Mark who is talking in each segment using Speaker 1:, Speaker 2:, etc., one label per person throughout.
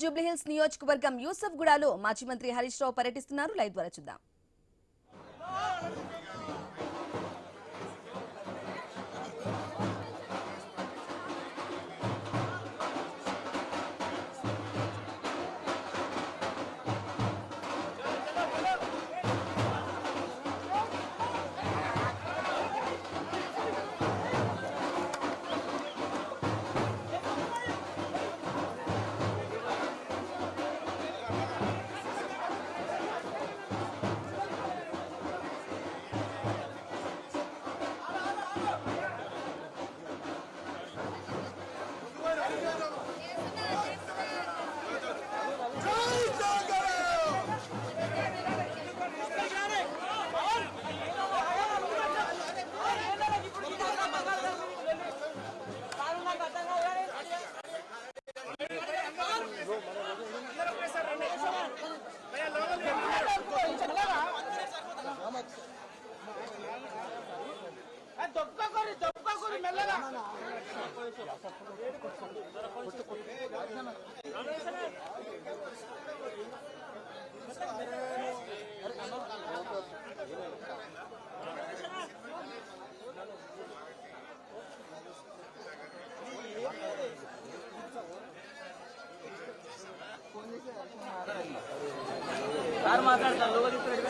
Speaker 1: జూబ్లీహిల్స్ నియోజకవర్గం యూసఫ్గూడలో మాజీ మంత్రి హరీష్ రావు పర్యటిస్తున్నారు. లైవ్ ద్వారా చూద్దాం.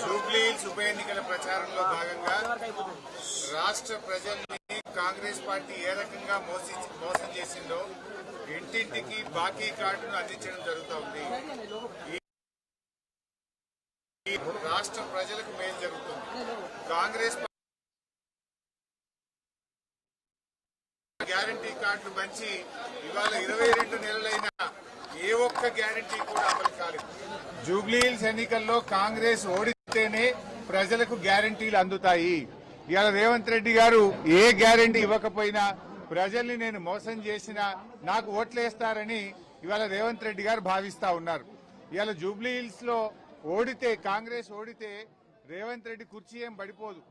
Speaker 2: జూబ్లీహిల్స్ ఉప ఎన్నికల ప్రచారంలో భాగంగా రాష్ట్ర ప్రజల్ని కాంగ్రెస్ పార్టీ ఏ రకంగా మోసం చేసిందో ఇంటింటికి బాకీ కార్డును అందించడం జరుగుతోంది. ఈ రాష్ట్ర ప్రజలకు మేలు జరుగుతుంది. కాంగ్రెస్ గ్యారంటీ కార్డులు పంచి ఇవాళ 22 నెలలైన ఏ ఒక్క గ్యారంటీ కూడా అమలు కాలేదు. జూబ్లీహిల్స్ ఎన్నికల్లో కాంగ్రెస్ ఓడితేనే ప్రజలకు గ్యారంటీలు అందుతాయి. ఇవాళ రేవంత్ రెడ్డి గారు ఏ గ్యారంటీ ఇవ్వకపోయినా ప్రజల్ని నేను మోసం చేసినా నాకు ఓట్లేస్తారని ఇవాళ రేవంత్ రెడ్డి గారు భావిస్తా ఉన్నారు. ఇవాళ జూబ్లీహిల్స్ లో కాంగ్రెస్ ఓడితే రేవంత్ రెడ్డి కుర్చీ ఏం పడిపోదు,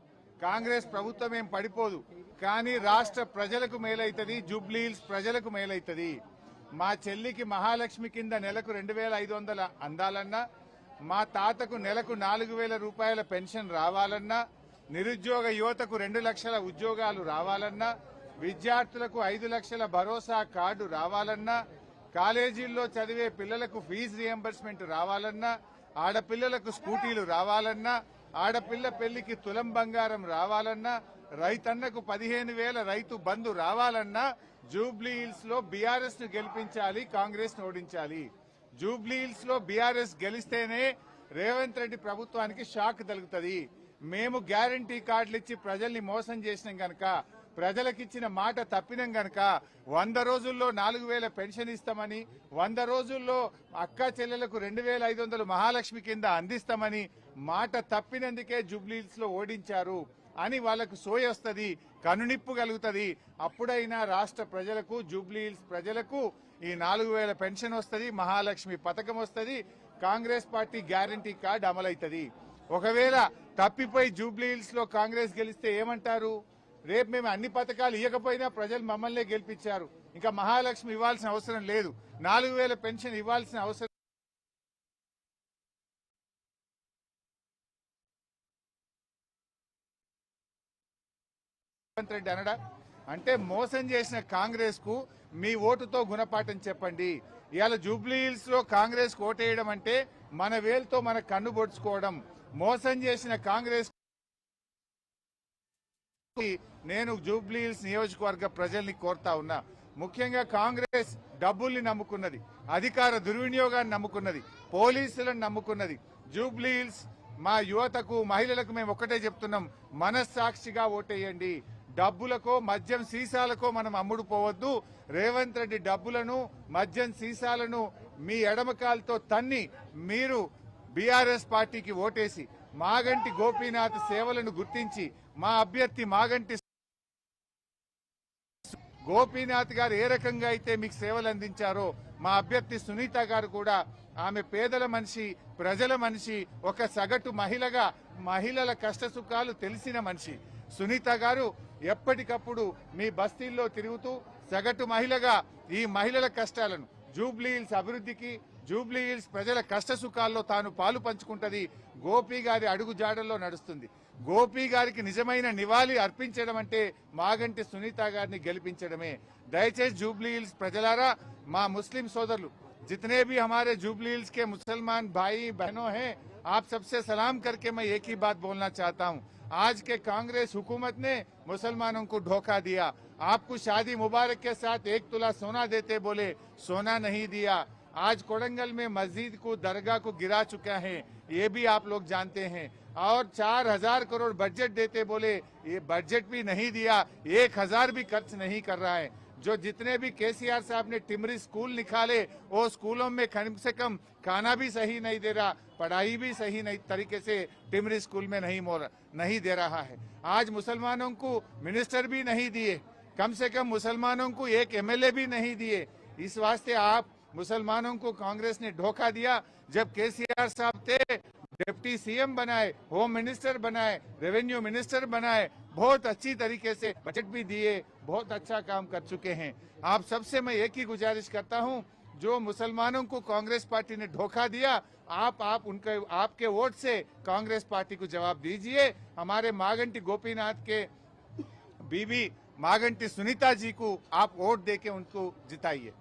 Speaker 2: కాంగ్రెస్ ప్రభుత్వం ఏం పడిపోదు. కానీ రాష్ట్ర ప్రజలకు మేలైతుంది, జూబ్లీహిల్స్ ప్రజలకు మేలైతుంది. మా చెల్లికి మహాలక్ష్మి కింద నెలకు 2500 అందాలన్నా, మా తాతకు నెలకు 4000 రూపాయల పెన్షన్ రావాలన్నా, నిరుద్యోగ యువతకు 2 లక్షల ఉద్యోగాలు రావాలన్నా, విద్యార్థులకు 5 లక్షల భరోసా కార్డు రావాలన్నా, కాలేజీల్లో చదివే పిల్లలకు ఫీజు రియంబర్స్మెంట్ రావాలన్నా, ఆడపిల్లలకు స్కూటీలు రావాలన్నా, ఆడపిల్ల పెళ్లికి తులం బంగారం రావాలన్నా, రైతన్నకు 15,000 రైతు బంధు రావాలన్నా జూబ్లీహిల్స్ లో బీఆర్ఎస్ ను గెలిపించాలి, కాంగ్రెస్ ను ఓడించాలి. జూబ్లీహిల్స్ లో బీఆర్ఎస్ గెలిస్తేనే రేవంత్ రెడ్డి ప్రభుత్వానికి షాక్ తగులుతుంది. మేము గ్యారంటీ కార్డులు ఇచ్చి ప్రజల్ని మోసం చేసినాం గనక, ప్రజలకిచ్చిన మాట తప్పినాం గనక 100 రోజుల్లో 4000 పెన్షన్ ఇస్తామని, 100 రోజుల్లో అక్కా చెల్లెలకు 2500 మహాలక్ష్మి కింద అందిస్తామని మాట తప్పినందుకే జూబ్లీహిల్స్ లో ఓడించారు అని వాళ్లకు సోయ వస్తుంది, కనునిప్పు కలుగుతుంది. అప్పుడైనా రాష్ట్ర ప్రజలకు, జూబ్లీహిల్స్ ప్రజలకు ఈ 4000 పెన్షన్ వస్తుంది, మహాలక్ష్మి పథకం వస్తుంది, కాంగ్రెస్ పార్టీ గ్యారంటీ కార్డు అమలవుతుంది. ఒకవేళ తప్పిపోయి జూబ్లీహిల్స్ లో కాంగ్రెస్ గెలిస్తే ఏమంటారు? రేపు మేము అన్ని పథకాలు ఇవ్వకపోయినా ప్రజలు మమ్మల్నే గెలిపించారు, ఇంకా మహాలక్ష్మి ఇవ్వాల్సిన అవసరం లేదు, 4000 పెన్షన్ ఇవ్వాల్సిన అవసరం రేవంత్ రెడ్డి అనడా? అంటే మోసం చేసిన కాంగ్రెస్ కు మీ ఓటుతో గుణపాఠం చెప్పండి. ఇవాళ జూబ్లీహిల్స్ లో కాంగ్రెస్ కు ఓటేయడం అంటే మన వేలుతో మన కన్ను పొడుచుకోవడం. మోసం చేసిన కాంగ్రెస్ నేను జూబ్లీహిల్స్ నియోజకవర్గ ప్రజల్ని కోరుతా ఉన్నా. ముఖ్యంగా కాంగ్రెస్ డబ్బుల్ని నమ్ముకున్నది, అధికార దుర్వినియోగాన్ని నమ్ముకున్నది, పోలీసులను నమ్ముకున్నది. జూబ్లీహిల్స్ మా యువతకు, మహిళలకు మేము ఒక్కటే చెప్తున్నాం, మనస్సాక్షిగా ఓటేయండి. డబ్బులకో మద్యం సీసాలకో మనం అమ్ముడు పోవద్దు. రేవంత్ రెడ్డి డబ్బులను, మద్యం సీసాలను మీ ఎడమకాలతో తన్ని మీరు బీఆర్ఎస్ పార్టీకి ఓటేసి మాగంటి గోపీనాథ్ సేవలను గుర్తించి మా అభ్యర్థి మాగంటి గోపీనాథ్ గారు ఏ రకంగా అయితే మీకు సేవలు అందించారో మా అభ్యర్థి సునీత గారు కూడా, ఆమె పేదల మనిషి, ప్రజల మనిషి, ఒక సగటు మహిళగా మహిళల కష్ట సుఖాలు తెలిసిన మనిషి. సునీత గారు ఎప్పటికప్పుడు మీ బస్తీల్లో తిరుగుతూ సగటు మహిళగా ఈ మహిళల కష్టాలను, జూబ్లీహిల్స్ అభివృద్ధికి, జూబ్లీ హిల్స్ ప్రజల కష్ట సుఖాల్లో తాను పాలు పంచుకుంటది. గోపి గారి అడుగు జాడల్లో నడుస్తుంది. గోపి గారికి నిజమైన నివాళి అర్పించడం అంటే మాగంటి సునీత గారిని గెలిపించడమే. దయచేసి జూబ్లీ హిల్స్ ప్రజలారా, మా ముస్లిం సోదరులు, जितने भी हमारे जुबली हिल्स के मुसलमान भाई बहनों हैं, आप सबसे सलाम करके मैं एक ही बात बोलना चाहता हूं। आज के कांग्रेस हुकूमत ने मुसलमानों को धोखा दिया। आपको शादी मुबारक के साथ 1 तोला सोना देते बोले, सोना नहीं दिया। आज कोडंगल में मस्जिद को, दरगाह को गिरा चुका है, ये भी आप लोग जानते हैं। और 4000 करोड़ बजट देते बोले, ये बजट भी नहीं दिया, 1000 भी खर्च नहीं कर रहा है। जो जितने भी केसीआर साहब ने टिमरी स्कूल निकाले, वो स्कूलों में कम से कम खाना भी सही नहीं दे रहा, पढ़ाई भी सही नहीं तरीके से टिमरी स्कूल में नहीं दे रहा है। आज मुसलमानों को मिनिस्टर भी नहीं दिए, कम से कम मुसलमानों को एक एमएलए भी नहीं दिए। इस वास्ते आप मुसलमानों को कांग्रेस ने धोखा दिया। जब केसीआर साहब थे, डिप्टी सीएम बनाए, होम मिनिस्टर बनाए, रेवेन्यू मिनिस्टर बनाए, बहुत अच्छी तरीके से बजट भी दिए, बहुत अच्छा काम कर चुके हैं। आप सबसे मैं एक ही गुजारिश करता हूं, जो मुसलमानों को कांग्रेस पार्टी ने धोखा दिया, आप उनके आपके वोट से कांग्रेस पार्टी को जवाब दीजिए। हमारे मागंटी गोपीनाथ के बीबी मागंटी सुनीता जी को आप वोट देके उनको जिताइए।